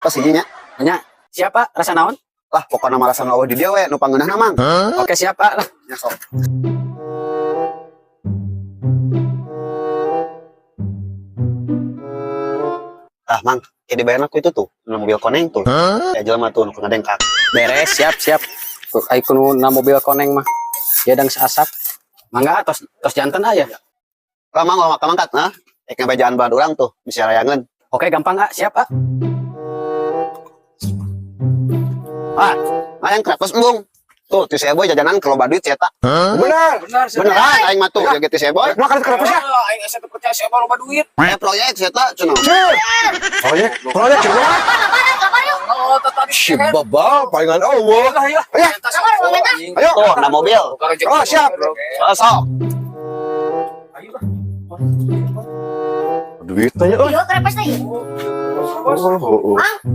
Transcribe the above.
Tos hijinya. Nya, siapa? Rasa naon? Lah pokoknya mah rasa eueuh di dieu we nu pangeunahna Mang. Oke, siapa? Lah. Ya sok. Ah Mang, kayak dibayar aku itu tuh, nu mobil koneng tuh. Ya jelema tuh nu ngadengkak. Beres, siap. Ai kudu na mobil koneng mah. Ya dang saasap. Mangga tos janten aya. Lah Mang mau mangkat nah. Ek ngabejaan bahan urang tuh, bisa rayangan. Oke, gampang siap Ah, yang krepes embung. Tuh, ti saya boy jajanan kalau duit cetak. Benar. Beneran aing mah tuh jaget ti saya boy. Makan kenapa sih? Aing asa percaya siapa loba duit. Proyek cetak cenah. Proyek coba. Oh, tetapi Si baba palingan Allah. ya. Ya. Ayo, tuh, na mobil. Oh, siap. Sok. Duitnya. Yo, kenapa sih? Oh.